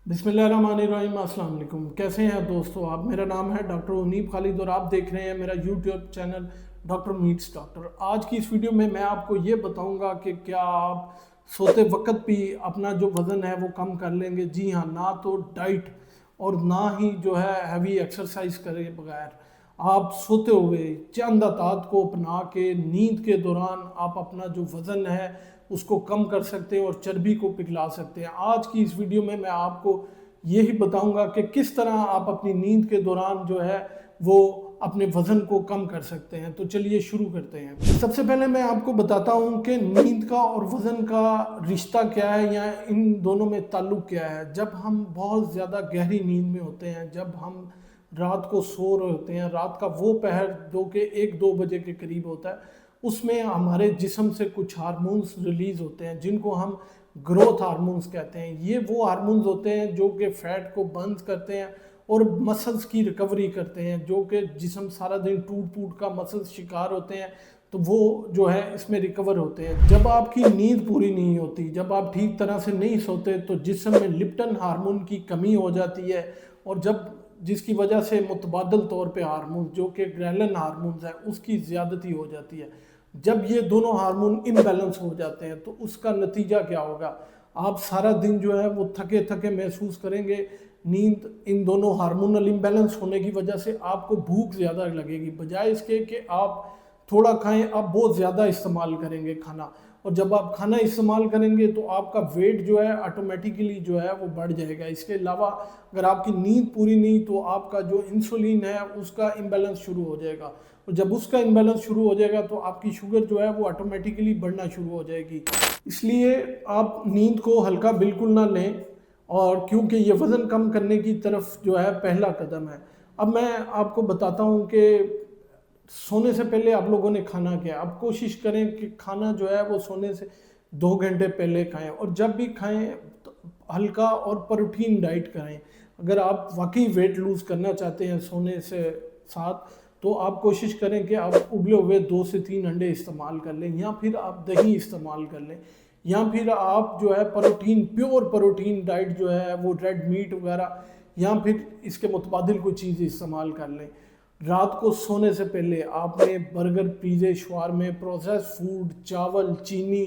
बिस्मिल्लाहिर्रहमानिर्रहीम, अस्सलाम वालेकुम। कैसे हैं दोस्तों आप? मेरा नाम है डॉक्टर उनीब खालिद और आप देख रहे हैं मेरा YouTube channel doctor meets doctor. आज की इस वीडियो में मैं आपको ये बताऊंगा कि क्या आप सोते वक्त भी अपना जो वज़न है वो कम कर लेंगे। जी हाँ, ना तो डाइट और ना ही जो है हैवी एक्सरसाइज करे बगैर आप सोते हुए चंद आदत को अपना के नींद के दौरान आप अपना जो वज़न है उसको कम कर सकते हैं और चर्बी को पिघला सकते हैं। आज की इस वीडियो में मैं आपको यही बताऊंगा कि किस तरह आप अपनी नींद के दौरान जो है वो अपने वज़न को कम कर सकते हैं। तो चलिए शुरू करते हैं। सबसे पहले मैं आपको बताता हूं कि नींद का और वज़न का रिश्ता क्या है या इन दोनों में ताल्लुक़ क्या है। जब हम बहुत ज़्यादा गहरी नींद में होते हैं, जब हम रात को सो रहे होते हैं, रात का वो पहर जो कि 1-2 बजे के करीब होता है, उसमें हमारे जिस्म से कुछ हार्मोन्स रिलीज़ होते हैं जिनको हम ग्रोथ हार्मोन्स कहते हैं। ये वो हार्मोन्स होते हैं जो कि फैट को बर्न करते हैं और मसल्स की रिकवरी करते हैं। जो कि जिस्म सारा दिन टूट टूट का मसल्स शिकार होते हैं, तो वो जो है इसमें रिकवर होते हैं। जब आपकी नींद पूरी नहीं होती, जब आप ठीक तरह से नहीं सोते, तो जिस्म में लिप्टन हार्मोन की कमी हो जाती है और जब जिसकी वजह से मुतबादल तौर पे हार्मोन जो कि ग्रेलिन हार्मोन्स है उसकी ज़्यादती हो जाती है। जब ये दोनों हार्मोन इम्बैलेंस हो जाते हैं तो उसका नतीजा क्या होगा? आप सारा दिन जो है वो थके थके महसूस करेंगे। नींद इन दोनों हार्मोनल इम्बैलेंस होने की वजह से आपको भूख ज़्यादा लगेगी, बजाय इसके कि आप थोड़ा खाएं, आप बहुत ज़्यादा इस्तेमाल करेंगे खाना। और जब आप खाना इस्तेमाल करेंगे तो आपका वेट जो है ऑटोमेटिकली जो है वो बढ़ जाएगा। इसके अलावा अगर आपकी नींद पूरी नहीं तो आपका जो इंसुलिन है उसका इम्बैलेंस शुरू हो जाएगा, और जब उसका इम्बैलेंस शुरू हो जाएगा तो आपकी शुगर जो है वो ऑटोमेटिकली बढ़ना शुरू हो जाएगी। इसलिए आप नींद को हल्का बिल्कुल ना लें, और क्योंकि ये वज़न कम करने की तरफ जो है पहला कदम है। अब मैं आपको बताता हूँ कि सोने से पहले आप लोगों ने खाना क्या है। आप कोशिश करें कि खाना जो है वो सोने से 2 घंटे पहले खाएं, और जब भी खाएं तो हल्का और प्रोटीन डाइट करें। अगर आप वाकई वेट लूज़ करना चाहते हैं सोने से साथ, तो आप कोशिश करें कि आप उबले हुए 2 से 3 अंडे इस्तेमाल कर लें, या फिर आप दही इस्तेमाल कर लें, या फिर आप जो है प्रोटीन प्योर प्रोटीन डाइट जो है वो रेड मीट वगैरह या फिर इसके मुतबादिल कोई चीज़ इस्तेमाल कर लें। रात को सोने से पहले आपने बर्गर, पिज़्ज़े, शवारमे, प्रोसेस फूड, चावल, चीनी,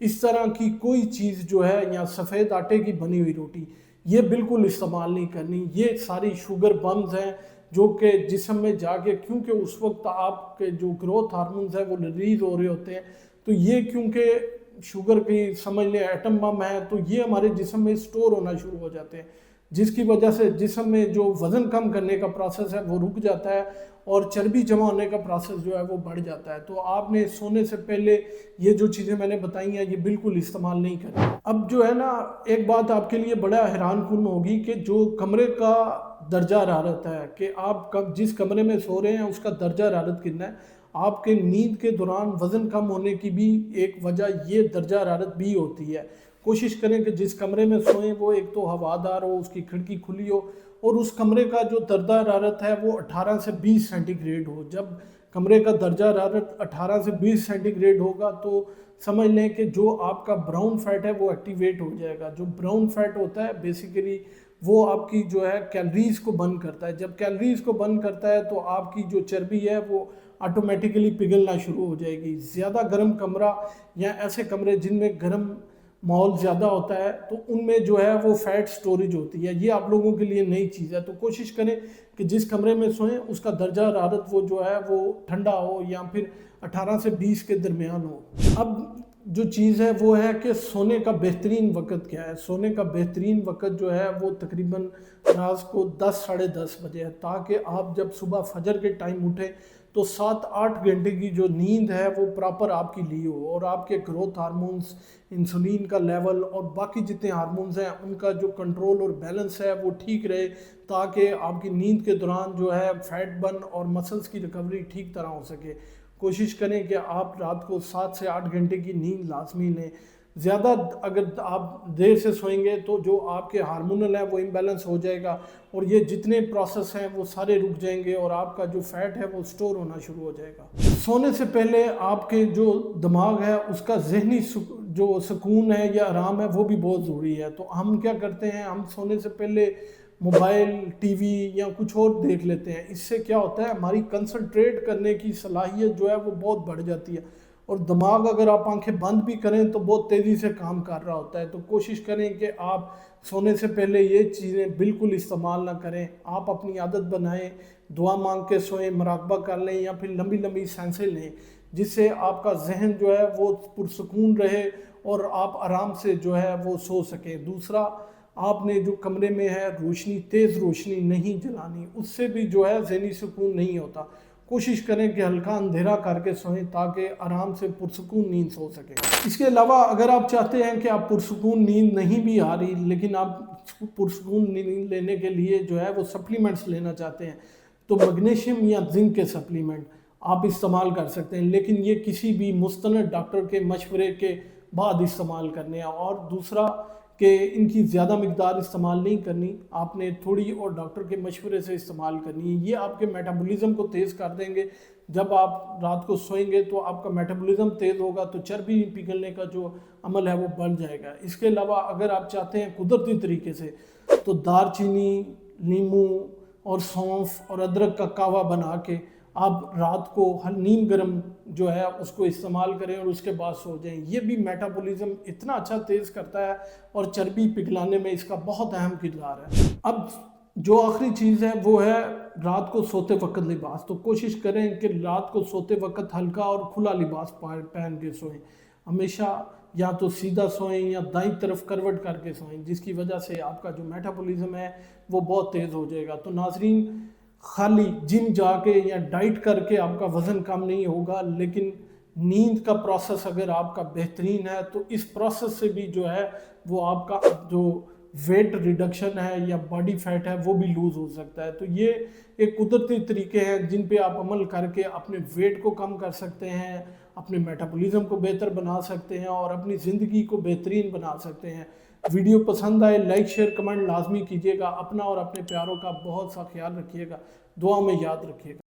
इस तरह की कोई चीज़ जो है, या सफ़ेद आटे की बनी हुई रोटी, ये बिल्कुल इस्तेमाल नहीं करनी। ये सारी शुगर बम्स हैं जो कि जिस्म में जाके, क्योंकि उस वक्त आपके जो ग्रोथ हार्मोन्स हैं वो रिलीज़ हो रहे होते हैं, तो ये क्योंकि शुगर की समझ लें एटम बम है, तो ये हमारे जिस्म में स्टोर होना शुरू हो जाते हैं, जिसकी वजह से जिस्म में जो वज़न कम करने का प्रोसेस है वो रुक जाता है और चर्बी जमा होने का प्रोसेस जो है वो बढ़ जाता है। तो आपने सोने से पहले ये जो चीज़ें मैंने बताई हैं ये बिल्कुल इस्तेमाल नहीं करनी। अब जो है ना, एक बात आपके लिए बड़ा हैरान कुन होगी कि जो कमरे का दर्जा हरारत है, कि आप कब जिस कमरे में सो रहे हैं उसका दर्जा हरारत कितना है। आपके नींद के दौरान वज़न कम होने की भी एक वजह ये दर्जा हरारत भी होती है। कोशिश करें कि जिस कमरे में सोएं वो एक तो हवादार हो, उसकी खिड़की खुली हो, और उस कमरे का जो दर्जा हरारत है वो 18 से 20 सेंटीग्रेड हो। जब कमरे का दर्जा हरारत 18 से 20 सेंटीग्रेड होगा तो समझ लें कि जो आपका ब्राउन फैट है वो एक्टिवेट हो जाएगा। जो ब्राउन फैट होता है बेसिकली वो आपकी जो है कैलोरीज को बर्न करता है। जब कैलोरीज को बर्न करता है तो आपकी जो चर्बी है वो ऑटोमेटिकली पिघलना शुरू हो जाएगी। ज़्यादा गर्म कमरा या ऐसे कमरे जिनमें गर्म माहौल ज़्यादा होता है तो उनमें जो है वो फैट स्टोरेज होती है। ये आप लोगों के लिए नई चीज़ है, तो कोशिश करें कि जिस कमरे में सोएं उसका दर्जा हरारत वो जो है वो ठंडा हो या फिर 18 से 20 के दरमियान हो। अब जो चीज़ है वो है कि सोने का बेहतरीन वक्त क्या है। सोने का बेहतरीन वक्त जो है वो तकरीबन रात को 10 साढ़े 10 बजे है, ताकि आप जब सुबह फजर के टाइम उठें तो 7-8 घंटे की जो नींद है वो प्रॉपर आपकी ली हो, और आपके ग्रोथ हार्मोन्स, इंसुलिन का लेवल और बाकी जितने हार्मोन्स हैं उनका जो कंट्रोल और बैलेंस है वो ठीक रहे, ताकि आपकी नींद के दौरान जो है फैट बर्न और मसल्स की रिकवरी ठीक तरह हो सके। कोशिश करें कि आप रात को 7 से 8 घंटे की नींद लाजमी लें। ज़्यादा अगर आप देर से सोएंगे तो जो आपके हार्मोनल है वो इम्बैलेंस हो जाएगा, और ये जितने प्रोसेस हैं वो सारे रुक जाएंगे और आपका जो फैट है वो स्टोर होना शुरू हो जाएगा। सोने से पहले आपके जो दिमाग है उसका जहनी जो सुकून है या आराम है वो भी बहुत ज़रूरी है। तो हम क्या करते हैं, हम सोने से पहले मोबाइल, टीवी या कुछ और देख लेते हैं। इससे क्या होता है, हमारी कंसंट्रेट करने की सलाहियत जो है वो बहुत बढ़ जाती है, और दिमाग अगर आप आंखें बंद भी करें तो बहुत तेज़ी से काम कर रहा होता है। तो कोशिश करें कि आप सोने से पहले ये चीज़ें बिल्कुल इस्तेमाल ना करें। आप अपनी आदत बनाएं, दुआ मांग के सोएं, मुराकबा कर लें या फिर लंबी लंबी सांसें लें, जिससे आपका जहन जो है वो पुरसुकून रहे और आप आराम से जो है वो सो सकें। दूसरा, आपने जो कमरे में है रोशनी, तेज़ रोशनी नहीं जलानी, उससे भी जो है ज़हनी सुकून नहीं होता। कोशिश करें कि हल्का अंधेरा करके सोएं ताकि आराम से पुरसुकून नींद सो सकें। इसके अलावा अगर आप चाहते हैं कि आप पुरसुकून नींद नहीं भी आ रही लेकिन आप पुरसुकून नींद लेने के लिए जो है वो सप्लीमेंट्स लेना चाहते हैं, तो मैग्नीशियम या जिंक के सप्लीमेंट आप इस्तेमाल कर सकते हैं, लेकिन ये किसी भी मुस्तनद डॉक्टर के मशवरे के बाद इस्तेमाल करने हैं। और दूसरा कि इनकी ज़्यादा मिकदार इस्तेमाल नहीं करनी, आपने थोड़ी और डॉक्टर के मशवरे से इस्तेमाल करनी है। ये आपके मेटाबॉलिज्म को तेज़ कर देंगे। जब आप रात को सोएंगे तो आपका मेटाबॉलिज्म तेज़ होगा, तो चर्बी पिघलने का जो अमल है वो बढ़ जाएगा। इसके अलावा अगर आप चाहते हैं कुदरती तरीके से, तो दालचीनी, नींबू और सौंफ और अदरक का कावा बना के आप रात को नीम गर्म जो है उसको इस्तेमाल करें और उसके बाद सो जाएं। ये भी मेटाबॉलिज्म इतना अच्छा तेज़ करता है और चर्बी पिघलाने में इसका बहुत अहम किरदार है। अब जो आखिरी चीज़ है वो है रात को सोते वक्त लिबास। तो कोशिश करें कि रात को सोते वक्त हल्का और खुला लिबास पहन के सोएं। हमेशा या तो सीधा सोएं या दाईं तरफ करवट करके सोएं, जिसकी वजह से आपका जो मेटाबॉलिज्म है वो बहुत तेज़ हो जाएगा। तो नाजरीन, खाली जिम जाके या डाइट करके आपका वज़न कम नहीं होगा, लेकिन नींद का प्रोसेस अगर आपका बेहतरीन है तो इस प्रोसेस से भी जो है वो आपका जो वेट रिडक्शन है या बॉडी फैट है वो भी लूज़ हो सकता है। तो ये एक कुदरती तरीके हैं जिन पे आप अमल करके अपने वेट को कम कर सकते हैं, अपने मेटाबॉलिज्म को बेहतर बना सकते हैं और अपनी ज़िंदगी को बेहतरीन बना सकते हैं। वीडियो पसंद आए लाइक शेयर कमेंट लाजमी कीजिएगा। अपना और अपने प्यारों का बहुत सा ख्याल रखिएगा, दुआ में याद रखिएगा।